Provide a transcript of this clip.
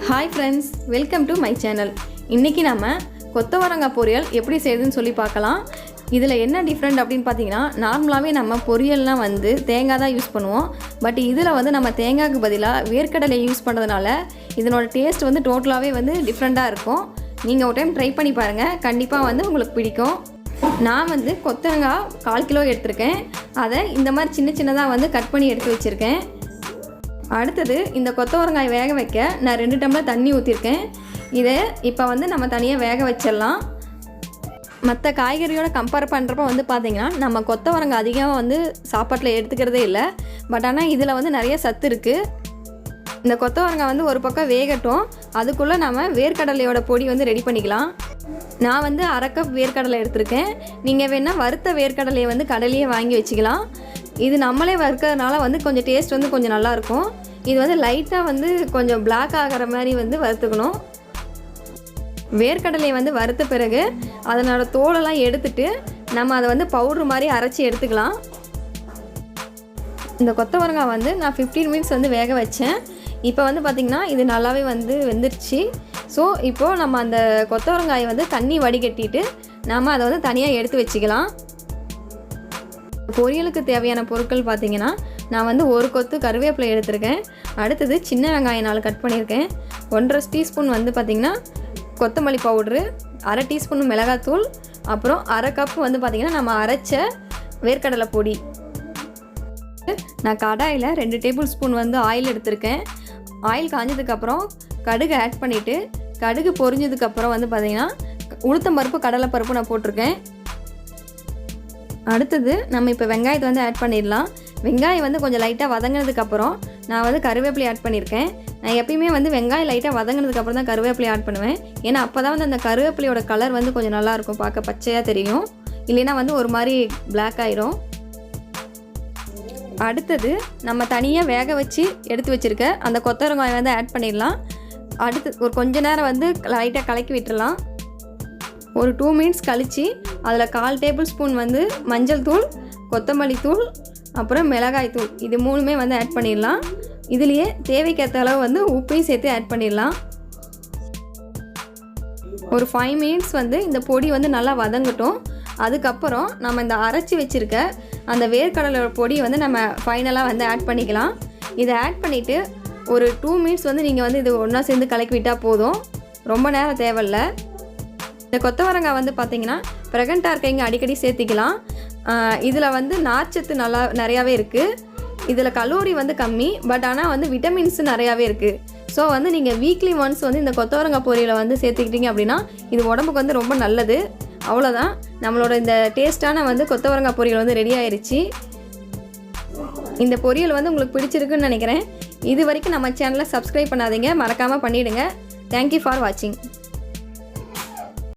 Hi friends, welcome to my channel. இன்னைக்கு நாம கொத்தவரங்காய் பொரியல் எப்படி செய்யுதுன்னு சொல்லி பார்க்கலாம். இதில் என்ன டிஃப்ரெண்ட் அப்படின்னு பார்த்தீங்கன்னா, நார்மலாகவே நம்ம பொரியல்லாம் வந்து தேங்காய் தான் யூஸ் பண்ணுவோம். பட் இதில் வந்து நம்ம தேங்காய்க்கு பதிலாக வேர்க்கடலை யூஸ் பண்ணுறதுனால இதனோட டேஸ்ட் வந்து டோட்டலாகவே வந்து டிஃப்ரெண்ட்டாக இருக்கும். நீங்கள் ஒரு டைம் ட்ரை பண்ணி பாருங்கள், கண்டிப்பாக வந்து உங்களுக்கு பிடிக்கும். நான் வந்து கொத்தவரங்காய் 1/4 கிலோ எடுத்திருக்கேன். அதை இந்த மாதிரி சின்ன சின்னதாக வந்து கட் பண்ணி எடுத்து வச்சுருக்கேன். அடுத்தது இந்த கொத்தவரங்காய் வேக வைக்க நான் 2 டம்ளர் தண்ணி ஊற்றிருக்கேன். இதை இப்போ வந்து நம்ம தனியாக வேக வச்சிடலாம். மற்ற காய்கறியோட கம்பேர் பண்ணுறப்ப வந்து பார்த்திங்கன்னா நம்ம கொத்தவரங்காய் அதிகமாக வந்து சாப்பாட்டில் எடுத்துக்கிறதே இல்லை. பட் ஆனால் இதில் வந்து நிறைய சத்து இருக்குது. இந்த கொத்தவரங்காய் வந்து ஒரு பக்கம் வேகட்டும், அதுக்குள்ளே நம்ம வேர்க்கடலையோட பொடி வந்து ரெடி பண்ணிக்கலாம். நான் வந்து 1/2 கப் வேர்க்கடலை எடுத்திருக்கேன். நீங்கள் வேணால் வறுத்த வேர்க்கடலையை வந்து கடலையே வாங்கி வச்சுக்கலாம். இது நம்மளே வறுக்கிறதுனால வந்து கொஞ்சம் டேஸ்ட் வந்து கொஞ்சம் நல்லாயிருக்கும். இது வந்து லைட்டாக வந்து கொஞ்சம் பிளாக் ஆகிற மாதிரி வந்து வறுத்துக்கணும். வேர்க்கடலையை வந்து வறுத்த பிறகு அதனோட தோலெல்லாம் எடுத்துட்டு நம்ம அதை வந்து பவுட்ரு மாதிரி அரைச்சி எடுத்துக்கலாம். இந்த கொத்தவரங்காய் வந்து நான் 15 மினிட்ஸ் வந்து வேக வச்சேன். இப்போ வந்து பார்த்திங்கன்னா இது நல்லாவே வந்து வெந்துருச்சு. ஸோ இப்போது நம்ம அந்த கொத்தவரங்காயை வந்து தண்ணி வடிகட்டிட்டு நம்ம அதை வந்து தனியாக எடுத்து வச்சுக்கலாம். பொரியலுக்கு தேவையான பொருட்கள் பார்த்திங்கன்னா, நான் வந்து 1 கொத்து கருவேப்பிலை எடுத்திருக்கேன். அடுத்தது சின்ன வெங்காயம் 4 கட் பண்ணியிருக்கேன். 1.5 டீஸ்பூன் வந்து பார்த்திங்கன்னா கொத்தமல்லி பவுட்ரு, 1/2 டீஸ்பூன் மிளகாத்தூள், அப்புறம் 1/2 கப் வந்து பார்த்திங்கன்னா நம்ம அரைச்ச வேர்க்கடலை பொடி. நான் கடாயில் 2 டேபிள் ஸ்பூன் வந்து ஆயில் எடுத்திருக்கேன். ஆயில் காஞ்சதுக்கப்புறம் கடுகு ஆட் பண்ணிவிட்டு, கடுகு பொரிஞ்சதுக்கப்புறம் வந்து பார்த்திங்கன்னா உளுத்தம்பருப்பு கடலைப்பருப்பு நான் போட்டிருக்கேன். அடுத்தது நம்ம இப்போ வெங்காயத்தை வந்து ஆட் பண்ணிடலாம். வெங்காயம் வந்து கொஞ்சம் லைட்டாக வதங்கினதுக்கப்புறம் நான் வந்து கருவேப்பிலை ஆட் பண்ணியிருக்கேன். நான் எப்பயுமே வந்து வெங்காயம் லைட்டாக வதங்கினதுக்கப்புறம் தான் கருவேப்பிலை ஆட் பண்ணுவேன். ஏன்னா அப்போ தான் வந்து அந்த கருவேப்பிலையோட கலர் வந்து கொஞ்சம் நல்லாயிருக்கும், பார்க்க பச்சையாக தெரியும். இல்லைன்னா வந்து ஒரு மாதிரி பிளாக் ஆயிரும். அடுத்தது நம்ம தனியாக வேக வச்சு எடுத்து வச்சுருக்க அந்த கொத்தவரங்காயை வந்து ஆட் பண்ணிடலாம். அடுத்து ஒரு கொஞ்ச நேரம் வந்து லைட்டாக கலக்கி விட்டுடலாம். ஒரு 2 மினிட்ஸ் கழித்து அதில் 1/4 டேபிள் ஸ்பூன் வந்து மஞ்சள் தூள், கொத்தமல்லி தூள், அப்புறம் மிளகாய் தூள், இது 3மே வந்து ஆட் பண்ணிடலாம். இதுலேயே தேவைக்கேற்ற அளவு வந்து உப்பையும் சேர்த்து ஆட் பண்ணிடலாம். ஒரு 5 மினிட்ஸ் வந்து இந்த பொடி வந்து நல்லா வதங்கட்டும். அதுக்கப்புறம் நம்ம இந்த அரைச்சி வச்சுருக்க அந்த வேர்க்கடலோட பொடி வந்து நம்ம ஃபைனலாக வந்து ஆட் பண்ணிக்கலாம். இதை ஆட் பண்ணிவிட்டு ஒரு 2 மினிட்ஸ் வந்து நீங்கள் வந்து இது ஒன்றா சேர்ந்து கலக்கி விட்டால் போதும், ரொம்ப நேரம் தேவையில்லை. இந்த கொத்தவரங்காய் வந்து பார்த்திங்கன்னா ப்ரெக்னெண்ட்டாக இருக்கவங்க அடிக்கடி சேர்த்திக்கலாம். இதில் வந்து நார்ச்சத்து நிறையாவே இருக்குது. இதில் கலோரி வந்து கம்மி, பட் ஆனால் வந்து விட்டமின்ஸு நிறையாவே இருக்குது. ஸோ வந்து நீங்கள் வீக்லி ஒன்ஸ் வந்து இந்த கொத்தவரங்காய் பொரியலை வந்து சேர்த்துக்கிட்டிங்க அப்படின்னா இது உடம்புக்கு வந்து ரொம்ப நல்லது. அவ்வளோதான், நம்மளோட இந்த டேஸ்ட்டான வந்து கொத்தவரங்காய் பொரியல் வந்து ரெடி ஆயிடுச்சு. இந்த பொரியல் வந்து உங்களுக்கு பிடிச்சிருக்குன்னு நினைக்கிறேன். இது வரைக்கும் நம்ம சேனலை சப்ஸ்கிரைப் பண்ணாதீங்க, மறக்காமல் பண்ணிவிடுங்க. தேங்க்யூ ஃபார் வாட்சிங்.